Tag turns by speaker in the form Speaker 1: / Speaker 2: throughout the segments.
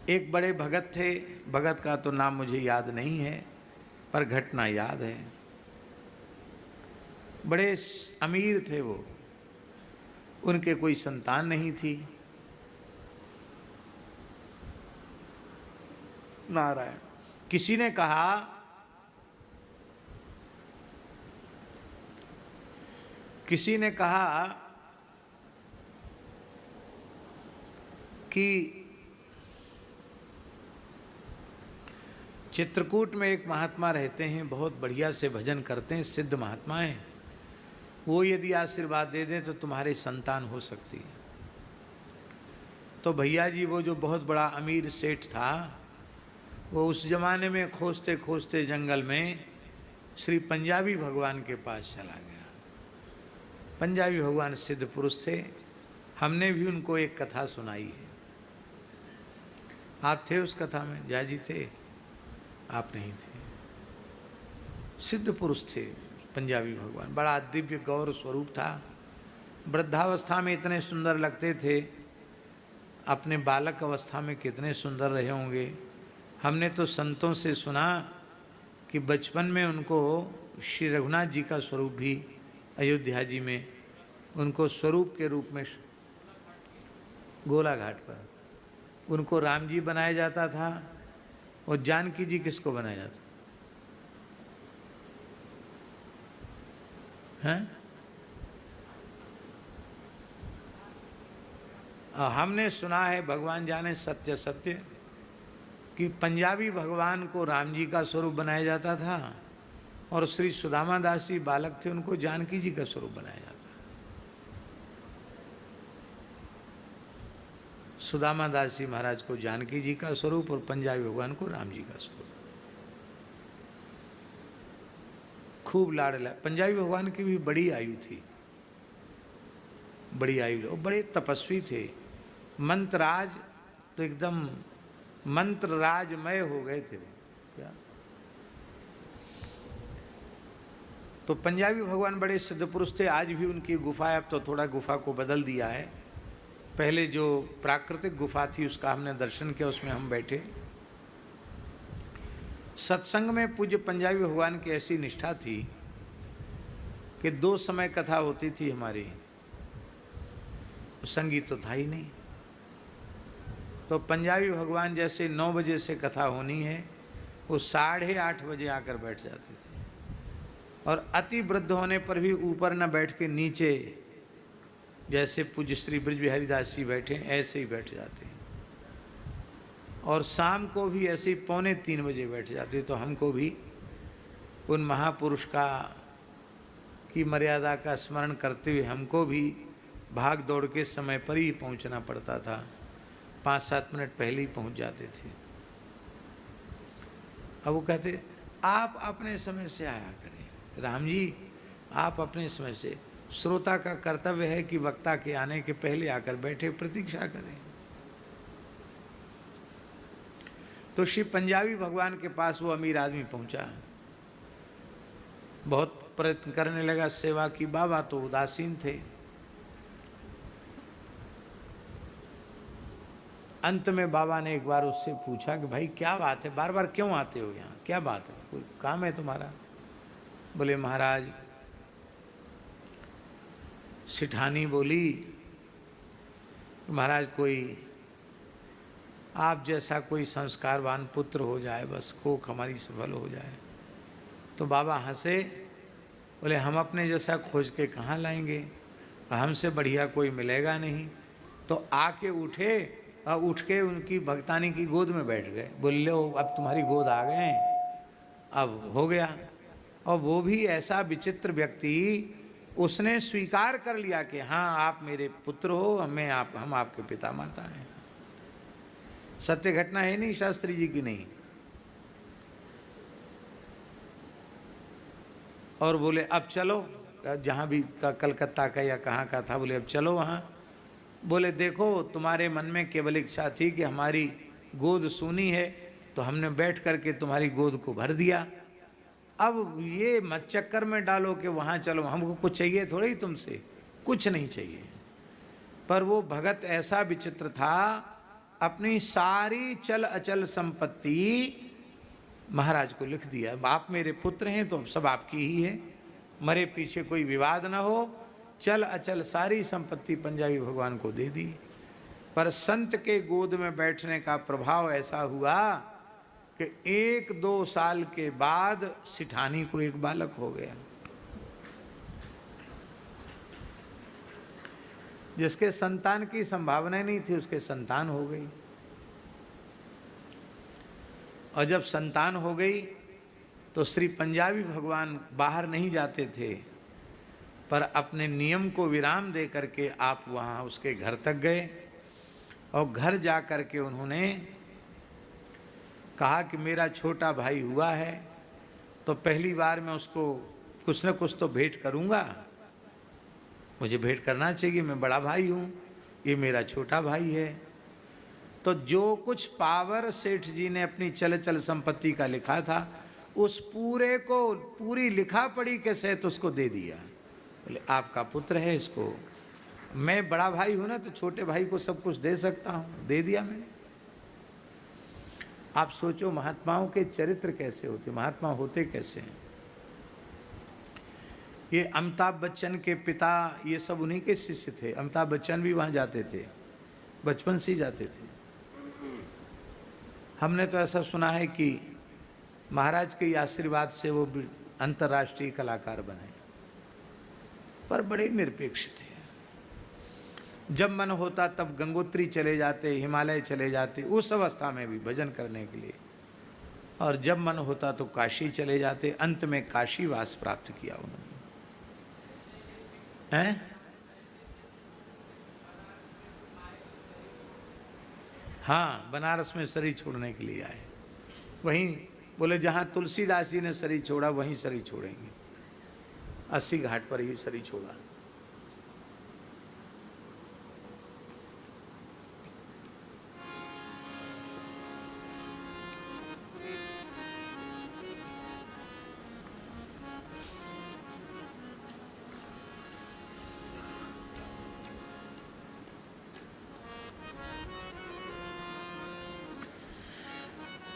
Speaker 1: एक बड़े भगत थे, भगत का तो नाम मुझे याद नहीं है, पर घटना याद है। बड़े अमीर थे वो, उनके कोई संतान नहीं थी। नारायण। किसी ने कहा कि चित्रकूट में एक महात्मा रहते हैं, बहुत बढ़िया से भजन करते हैं, सिद्ध महात्मा हैं, वो यदि आशीर्वाद दे दें तो तुम्हारी संतान हो सकती है। तो भैया जी वो जो बहुत बड़ा अमीर सेठ था, वो उस जमाने में खोजते खोजते जंगल में श्री पंजाबी भगवान के पास चला गया। पंजाबी भगवान सिद्ध पुरुष थे, हमने भी उनको एक कथा सुनाई है। आप थे उस कथा में? जया जी थे? आप नहीं थे। सिद्ध पुरुष थे पंजाबी भगवान, बड़ा दिव्य गौर स्वरूप था। वृद्धावस्था में इतने सुंदर लगते थे, अपने बालक अवस्था में कितने सुंदर रहे होंगे। हमने तो संतों से सुना कि बचपन में उनको श्री रघुनाथ जी का स्वरूप भी अयोध्या जी में उनको स्वरूप के रूप में गोला घाट पर उनको राम जी बनाया जाता था, और जानकी जी किसको बनाया जाता है? हमने सुना है, भगवान जाने सत्य सत्य, कि पंजाबी भगवान को राम जी का स्वरूप बनाया जाता था, और श्री सुदामा दास जी बालक थे, उनको जानकी जी का स्वरूप बनाया जाता। सुदामा दास जी महाराज को जानकी जी का स्वरूप और पंजाबी भगवान को राम जी का स्वरूप। खूब लाडला। पंजाबी भगवान की भी बड़ी आयु थी, बड़ी आयु, और बड़े तपस्वी थे। मंत्रराज तो एकदम मंत्र राजमय हो गए थे क्या। तो पंजाबी भगवान बड़े सिद्ध पुरुष थे। आज भी उनकी गुफा है, अब तो थोड़ा गुफा को बदल दिया है। पहले जो प्राकृतिक गुफा थी उसका हमने दर्शन किया, उसमें हम बैठे। सत्संग में पूज्य पंजाबी भगवान की ऐसी निष्ठा थी कि 2 समय कथा होती थी हमारी, संगीत तो था ही नहीं। तो पंजाबी भगवान जैसे 9 बजे से कथा होनी है, वो 8:30 बजे आकर बैठ जाते थे, और अति वृद्ध होने पर भी ऊपर न बैठ के नीचे, जैसे पूज्य श्री ब्रज बिहारी दास जी बैठे ऐसे ही बैठ जाते हैं। और शाम को भी ऐसे ही 2:45 बजे बैठ जाते। तो हमको भी उन महापुरुष की मर्यादा का स्मरण करते हुए हमको भी भाग दौड़ के समय पर ही पहुंचना पड़ता था। 5-7 मिनट पहले ही पहुंच जाते थे। अब वो कहते आप अपने समय से आया करें, राम जी आप अपने समय से। श्रोता का कर्तव्य है कि वक्ता के आने के पहले आकर बैठे प्रतीक्षा करें। तो श्री पंजाबी भगवान के पास वो अमीर आदमी पहुंचा, बहुत प्रयत्न करने लगा सेवा की। बाबा तो उदासीन थे। अंत में बाबा ने एक बार उससे पूछा कि भाई क्या बात है, बार बार क्यों आते हो यहाँ, क्या बात है, कोई काम है तुम्हारा? बोले महाराज, सिठानी बोली महाराज कोई आप जैसा कोई संस्कारवान पुत्र हो जाए, बस कोख हमारी सफल हो जाए। तो बाबा हंसे, बोले हम अपने जैसा खोज के कहाँ लाएंगे, हमसे बढ़िया कोई मिलेगा नहीं। तो आके उठे और उठ के उनकी भक्तानी की गोद में बैठ गए। बोले लो अब तुम्हारी गोद आ गए, अब हो गया। और वो भी ऐसा विचित्र व्यक्ति, उसने स्वीकार कर लिया कि हाँ आप मेरे पुत्र हो, हम आपके पिता माता हैं। सत्य घटना है नहीं शास्त्री जी की? नहीं। और बोले अब चलो, जहाँ भी कलकत्ता का या कहाँ का था, बोले अब चलो वहाँ। बोले देखो तुम्हारे मन में केवल इच्छा थी कि हमारी गोद सूनी है, तो हमने बैठ करके तुम्हारी गोद को भर दिया। अब ये मत चक्कर में डालो कि वहाँ चलो, हमको कुछ चाहिए थोड़ा ही तुमसे, कुछ नहीं चाहिए। पर वो भगत ऐसा विचित्र था अपनी सारी चल अचल संपत्ति महाराज को लिख दिया। आप मेरे पुत्र हैं तो सब आपकी ही है, मरे पीछे कोई विवाद ना हो। चल अचल सारी संपत्ति पंजाबी भगवान को दे दी। पर संत के गोद में बैठने का प्रभाव ऐसा हुआ कि 1-2 साल के बाद सिठानी को एक बालक हो गया। जिसके संतान की संभावना नहीं थी उसके संतान हो गई। और जब संतान हो गई तो श्री पंजाबी भगवान बाहर नहीं जाते थे, पर अपने नियम को विराम दे करके आप वहाँ उसके घर तक गए और घर जा कर के उन्होंने कहा कि मेरा छोटा भाई हुआ है तो पहली बार मैं उसको कुछ न कुछ तो भेंट करूँगा, मुझे भेंट करना चाहिए, मैं बड़ा भाई हूँ, ये मेरा छोटा भाई है। तो जो कुछ पावर सेठ जी ने अपनी चल चल संपत्ति का लिखा था उस पूरे को पूरी लिखा पढ़ी के सहित उसको दे दिया। बोले आपका पुत्र है, इसको मैं बड़ा भाई हूं ना तो छोटे भाई को सब कुछ दे सकता हूं, दे दिया मैंने। आप सोचो महात्माओं के चरित्र कैसे होते, महात्मा होते कैसे हैं। ये अमिताभ बच्चन के पिता ये सब उन्हीं के शिष्य थे। अमिताभ बच्चन भी वहां जाते थे, बचपन से ही जाते थे। हमने तो ऐसा सुना है कि महाराज के आशीर्वाद से वो अंतर्राष्ट्रीय कलाकार बने, पर बड़े निरपेक्ष थे। जब मन होता तब गंगोत्री चले जाते, हिमालय चले जाते, उस अवस्था में भी भजन करने के लिए, और जब मन होता तो काशी चले जाते। अंत में काशीवास प्राप्त किया उन्होंने। हैं? हाँ, बनारस में शरीर छोड़ने के लिए आए। वहीं बोले जहाँ तुलसीदास जी ने शरीर छोड़ा वहीं शरीर छोड़ेंगे। 80 घाट पर ही शरीर छोड़ा।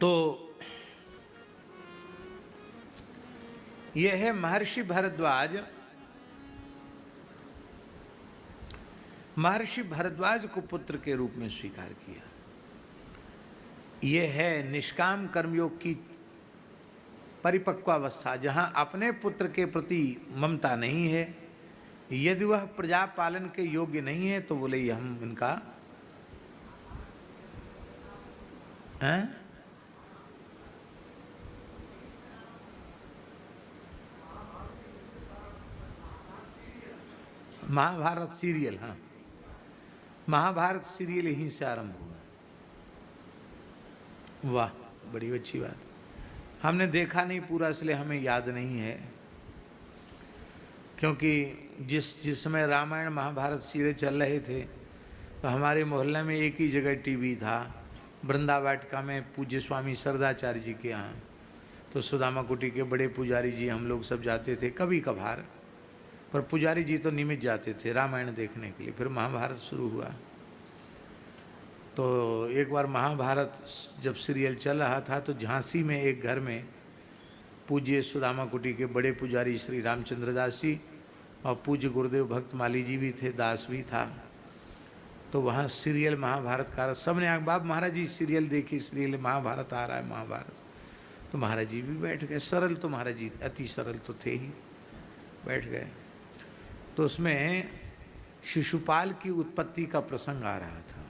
Speaker 1: तो यह है महर्षि भारद्वाज। महर्षि भारद्वाज को पुत्र के रूप में स्वीकार किया। यह है निष्काम कर्मयोग की परिपक्वावस्था, जहां अपने पुत्र के प्रति ममता नहीं है। यदि वह प्रजा पालन के योग्य नहीं है तो बोले ये हम इनका हैं? महाभारत सीरियल, हाँ, महाभारत सीरियल यहीं से आरंभ हुआ। वाह, बड़ी अच्छी बात। हमने देखा नहीं पूरा इसलिए हमें याद नहीं है, क्योंकि जिस समय रामायण महाभारत सीरियल चल रहे थे तो हमारे मोहल्ले में एक ही जगह टीवी था, वृंदावाटिका में पूज्य स्वामी सरदाचार्य जी के यहाँ। तो सुदामा कुटी के बड़े पुजारी जी हम लोग सब जाते थे कभी कभार, पर पुजारी जी तो नियमित जाते थे रामायण देखने के लिए। फिर महाभारत शुरू हुआ तो एक बार महाभारत जब सीरियल चल रहा था तो झांसी में एक घर में पूज्य सुदामा कुटी के बड़े पुजारी श्री रामचंद्र दास जी और पूज्य गुरुदेव भक्त माली जी भी थे, दास भी था। तो वहाँ सीरियल महाभारत का सबने आंख, बाप महाराज जी सीरियल देखी, सीरियल महाभारत आ रहा है महाभारत। तो महाराज जी भी बैठ गए। सरल तो महाराज जी अति सरल तो थे ही, बैठ गए। तो उसमें शिशुपाल की उत्पत्ति का प्रसंग आ रहा था।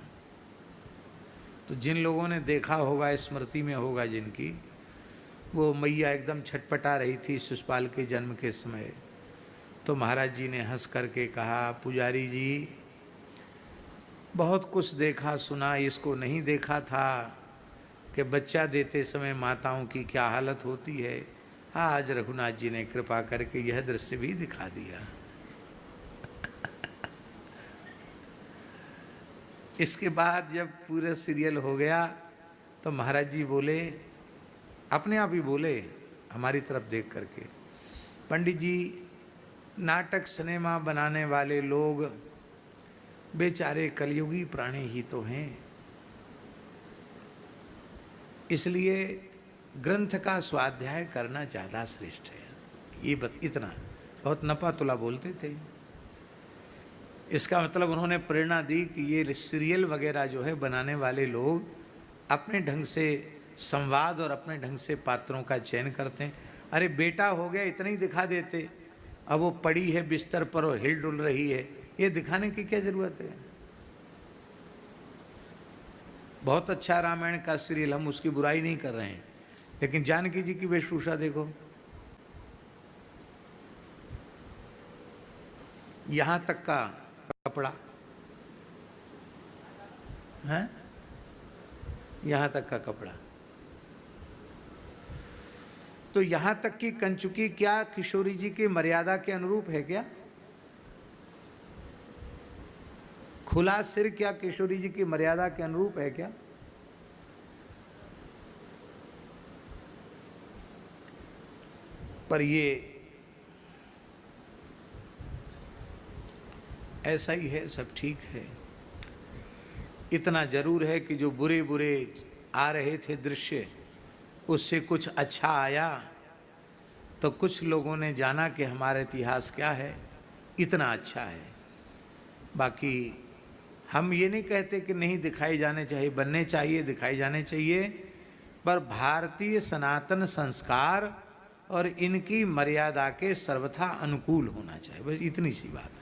Speaker 1: तो जिन लोगों ने देखा होगा, स्मृति में होगा जिनकी, वो मैया एकदम छटपटा रही थी शिशुपाल के जन्म के समय। तो महाराज जी ने हंस करके कहा, पुजारी जी बहुत कुछ देखा सुना, इसको नहीं देखा था कि बच्चा देते समय माताओं की क्या हालत होती है। आज रघुनाथ जी ने कृपा करके यह दृश्य भी दिखा दिया। इसके बाद जब पूरा सीरियल हो गया तो महाराज जी बोले, अपने आप ही बोले हमारी तरफ देख करके, पंडित जी नाटक सिनेमा बनाने वाले लोग बेचारे कलयुगी प्राणी ही तो हैं। इसलिए ग्रंथ का स्वाध्याय करना ज़्यादा श्रेष्ठ है। ये इतना बहुत नपा तुला बोलते थे। इसका मतलब उन्होंने प्रेरणा दी कि ये सीरियल वगैरह जो है बनाने वाले लोग अपने ढंग से संवाद और अपने ढंग से पात्रों का चयन करते हैं। अरे बेटा हो गया इतना ही दिखा देते, अब वो पड़ी है बिस्तर पर और हिल डुल रही है, ये दिखाने की क्या जरूरत है। बहुत अच्छा रामायण का सीरियल, हम उसकी बुराई नहीं कर रहे हैं, लेकिन जानकी जी की वेशभूषा देखो, यहां तक का कपड़ा है, यहां तक का कपड़ा, तो यहां तक की कंचुकी क्या किशोरी जी की मर्यादा के अनुरूप है क्या? खुला सिर क्या किशोरी जी की मर्यादा के अनुरूप है क्या? पर ये ऐसा ही है, सब ठीक है। इतना जरूर है कि जो बुरे बुरे आ रहे थे दृश्य, उससे कुछ अच्छा आया तो कुछ लोगों ने जाना कि हमारा इतिहास क्या है, इतना अच्छा है। बाकी हम ये नहीं कहते कि नहीं दिखाए जाने चाहिए, बनने चाहिए, दिखाए जाने चाहिए, पर भारतीय सनातन संस्कार और इनकी मर्यादा के सर्वथा अनुकूल होना चाहिए, बस इतनी सी बात है।